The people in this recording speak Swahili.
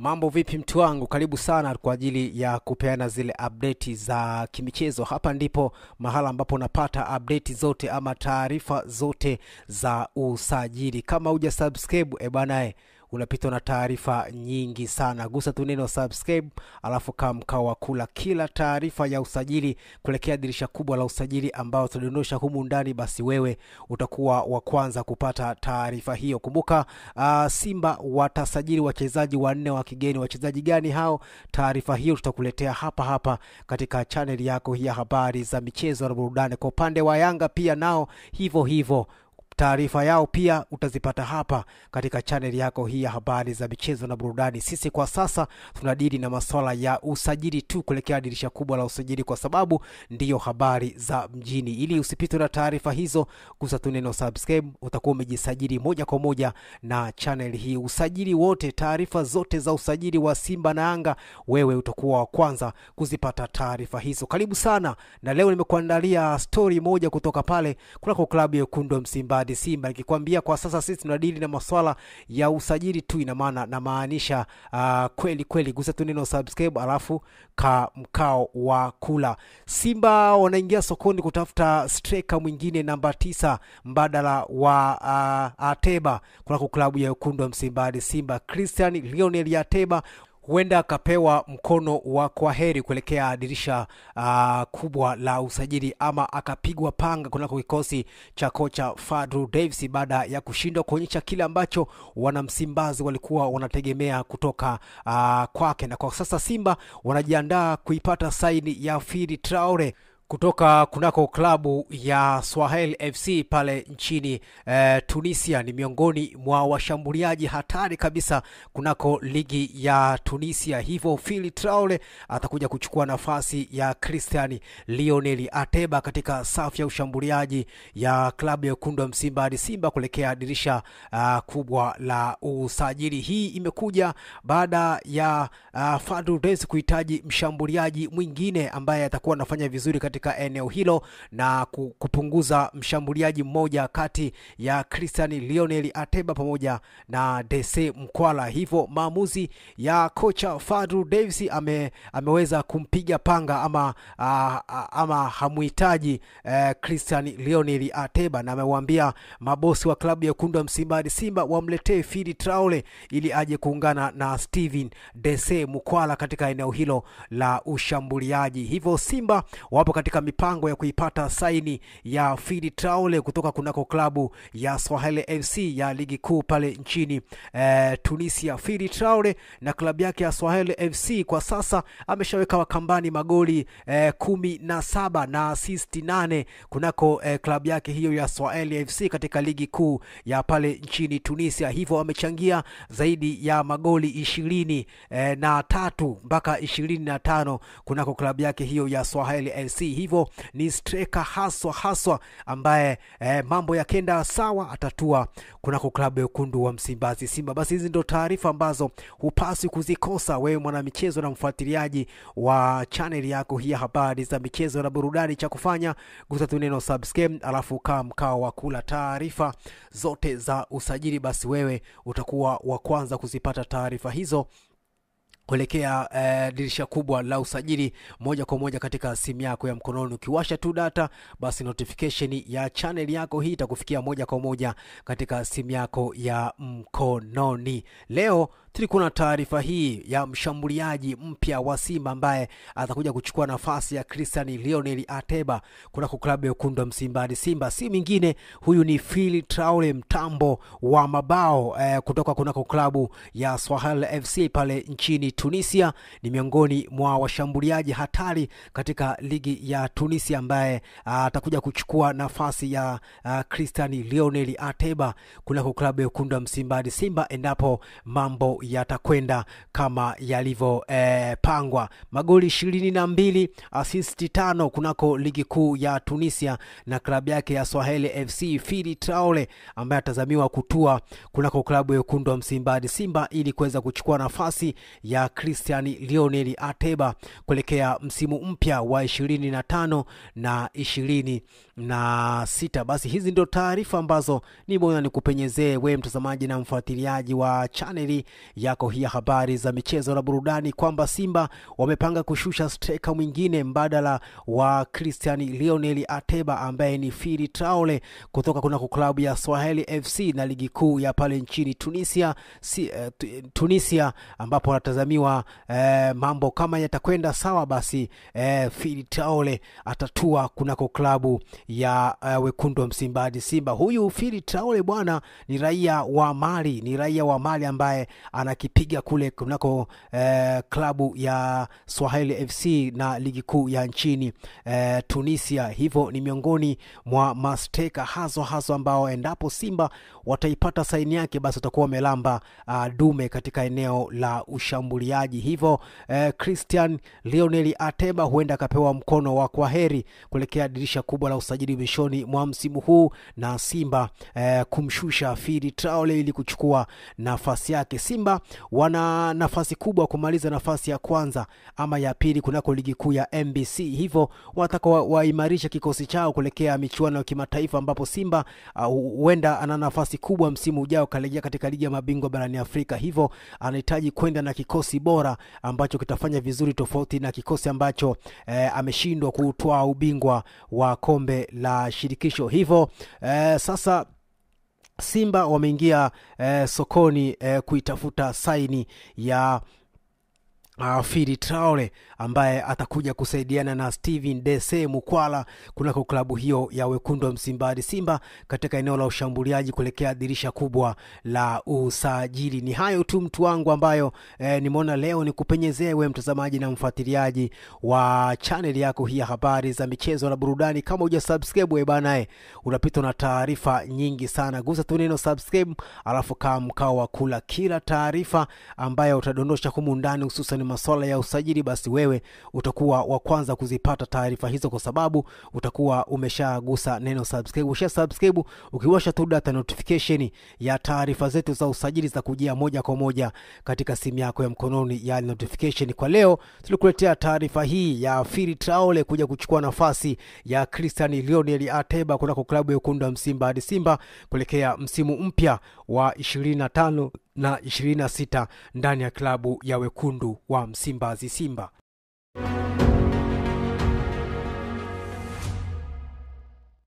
Mambo vipi mtu wangu, karibu sana kwa ajili ya kupeana zile update za kimichezo. Hapa ndipo mahala ambapo unapata update zote ama taarifa zote za usajili. Kama huja subscribe unapitwa na taarifa nyingi sana. Gusa tu neno subscribe alafu kama kula kila taarifa ya usajili kuelekea dirisha kubwa la usajili ambao tunadondosha humu ndani, basi wewe utakuwa wa kwanza kupata taarifa hiyo. Kumbuka Simba watasajili wachezaji 4 wa kigeni. Wachezaji gani hao? Taarifa hiyo tutakuletea hapa katika channel yako hii ya habari za michezo na burudani. Kwa upande wa Yanga pia nao hivyo taarifa yao pia utazipata hapa katika channel yako hii ya habari za michezo na burudani. Sisi kwa sasa tunadili na masuala ya usajili tu kuelekea dirisha kubwa la usajili, kwa sababu ndiyo habari za mjini. Ili usipitwe na taarifa hizo, gusa tu neno subscribe, utakuwa umejisajili moja kwa moja na channel hii. Usajili wote, taarifa zote za usajili wa Simba na Yanga, wewe utakuwa wa kwanza kuzipata taarifa hizo. Karibu sana, na leo nimekuandalia story moja kutoka pale kunako klabu ya Wekundu wa Msimbazi Simba. Nikikwambia kwa sasa sisi tunadili na masuala ya usajili tu, ina maana na maanisha kweli. Gusa tu neno subscribe alafu mkao wa kula. Simba wanaingia sokoni kutafuta striker mwingine namba 9 mbadala wa Ateba kwa klabu ya Wekundu wa Msimbazi Simba. Christian Lionel Ateba huenda akapewa mkono wa kwaheri kuelekea dirisha kubwa la usajili, ama akapigwa panga kunako kikosi cha kocha Fadlu Davids baada ya kushindwa kuonyesha kile ambacho wanamsimbazi walikuwa wanategemea kutoka kwake. Na kwa sasa Simba wanajiandaa kuipata saini ya Fili Traore kutoka kunako klabu ya Swahili FC pale nchini Tunisia. Ni miongoni mwa washambuliaji hatari kabisa kunako ligi ya Tunisia. Hivyo Fili Traore atakuja kuchukua nafasi ya Christian Lionel Ateba katika safu ya ushambuliaji ya klabu ya Wekundu wa Msimbazi Simba kuelekea dirisha kubwa la usajili. Hii imekuja baada ya Fadlu Davids kuhitaji mshambuliaji mwingine ambaye atakuwa anafanya vizuri katika eneo hilo na kupunguza mshambuliaji mmoja kati ya Christian Lionel Ateba pamoja na DC Mkwala. Hivyo maamuzi ya kocha Fadlu Davids ameweza kumpiga panga ama hamuhitaji Christian Lionel Ateba, na amewaambia mabosi wa klabu ya Wekundu wa Msimbazi Simba wamletee Fili Traore ili aje kuungana na Steven DC Mkwala katika eneo hilo la ushambuliaji. Hivyo Simba wapo katika mipango ya kuipata saini ya Fili Traore kutoka kunako klabu ya Swahili FC ya ligi kuu pale nchini Tunisia. Fili Traore na klabu yake ya Swahili FC kwa sasa ameshaweka wakambani magoli 17 na assist 8 kunako klabu yake hiyo ya Swahili FC katika ligi kuu ya pale nchini Tunisia. Hivyo amechangia zaidi ya magoli 23 mpaka 25 kunako klabu yake hiyo ya Swahili FC. Hivyo ni striker haswa ambaye mambo yakenda sawa atatua kunako klabu ya Wekundu wa Msimbazi Simba. Basi hizi ndo taarifa ambazo hupasi kuzikosa wewe mwanamichezo na mfuatiliaji wa channel yako hii ya habari za michezo na burudani. Cha kufanya, gusa tu neno subscribe alafu mkao wa kula taarifa zote za usajili, basi wewe utakuwa wa kwanza kuzipata taarifa hizo kuelekea dirisha kubwa la usajili moja kwa moja katika simu yako ya mkononi. Ukiwasha tu data, basi notification ya channel yako hii itakufikia moja kwa moja katika simu yako ya mkononi. Leo tulikuwa na taarifa hii ya mshambuliaji mpya wa Simba ambaye atakuja kuchukua nafasi ya Christian Lionel Ateba kunako klabu ya Wekundu wa Msimbazi Simba. Si mwingine, huyu ni Fili Traore, mtambo wa mabao kutoka kunako klabu ya Swahili FC pale nchini Tunisia. Ni miongoni mwa washambuliaji hatari katika ligi ya Tunisia ambaye atakuja kuchukua nafasi ya Christian Lionel Ateba kunako klabu ya Wekundu wa Msimbazi Simba endapo mambo yatakwenda kama yalivyo pangwa. Magoli 22, assist 5 kunako ligi kuu ya Tunisia na klabu yake ya Swahili FC. Fili Traore ambaye atazamiwa kutua kunako klabu ya Wekundu wa Msimbazi Simba ili kuweza kuchukua nafasi ya ya Christian Lionel Ateba kuelekea msimu mpya wa 25 na 26. Basi hizi ndio taarifa ambazo ni bora nikupenyezee wewe mtazamaji na mfuatiliaji wa chaneli yako hii habari za michezo na burudani, kwamba Simba wamepanga kushusha striker mwingine mbadala wa Christian Lionel Ateba ambaye ni Fili Traore kutoka kunako klabu ya Swahili FC na ligi kuu ya pale nchini Tunisia, ambapo anatazamiwa mambo kama yatakwenda sawa, basi Fili Traore atatua kunako klabu ya wekundu wa Msimbazi Simba. Huyu Fili Traore bwana ni raia wa Mali ambaye anakipiga kule kunako klabu ya Swahili FC na ligi kuu ya nchini Tunisia. Hivyo ni miongoni mwa masteka hazo ambao endapo Simba wataipata saini yake, basi watakuwa wamelamba dume katika eneo la ushambuliaji. Hivyo Christian Lionel Ateba huenda akapewa mkono wa kwaheri kuelekea dirisha kubwa la usajili mwishoni mwa msimu huu, na Simba kumshusha Fili Traore ili kuchukua nafasi yake. Simba wana nafasi kubwa kumaliza nafasi ya kwanza ama ya pili kunako ligi kuu ya MBC. Hivyo wanataka waimarisha kikosi chao kuelekea michuano ya kimataifa, ambapo Simba huenda ana nafasi kubwa msimu ujao kalejea katika ligi ya mabingwa barani Afrika. Hivyo anahitaji kwenda na kikosi bora ambacho kitafanya vizuri, tofauti na kikosi ambacho ameshindwa kutoa ubingwa wa kombe la shirikisho. Hivyo sasa Simba wameingia sokoni kuitafuta saini ya Fili Traore ambaye atakuja kusaidiana na Steven Dese Mukwala kunako klabu hiyo ya wekundu wa Msimbazi Simba katika eneo la ushambuliaji kuelekea dirisha kubwa la usajili. Ni hayo tu mtu wangu ambayo nimeona leo nikupenyezee wewe mtazamaji na mfuatiliaji wa channel yako hii ya habari za michezo na burudani. Kama hujasubscribe wewe bana, unapitwa na taarifa nyingi sana. Gusa tu neno subscribe, alafu kama mkao wa kula kila taarifa ambayo utadondosha humu ndani, hususan masuala ya usajili, basi wewe utakuwa wa kwanza kuzipata taarifa hizo, kwa sababu utakuwa umeshagusa neno subscribe. Subscribe ukiwasha tu data notification ya taarifa zetu za usajili za kujia moja kwa moja katika simu yako ya mkononi ya notification. Kwa leo tulikuletea taarifa hii ya Fili Traore kuja kuchukua nafasi ya Christian Lionel Ateba kunako klabu ya wekundu wa Msimbazi Simba kuelekea msimu mpya wa 25 na 26 ndani ya klabu ya wekundu wa Msimbazi Simba.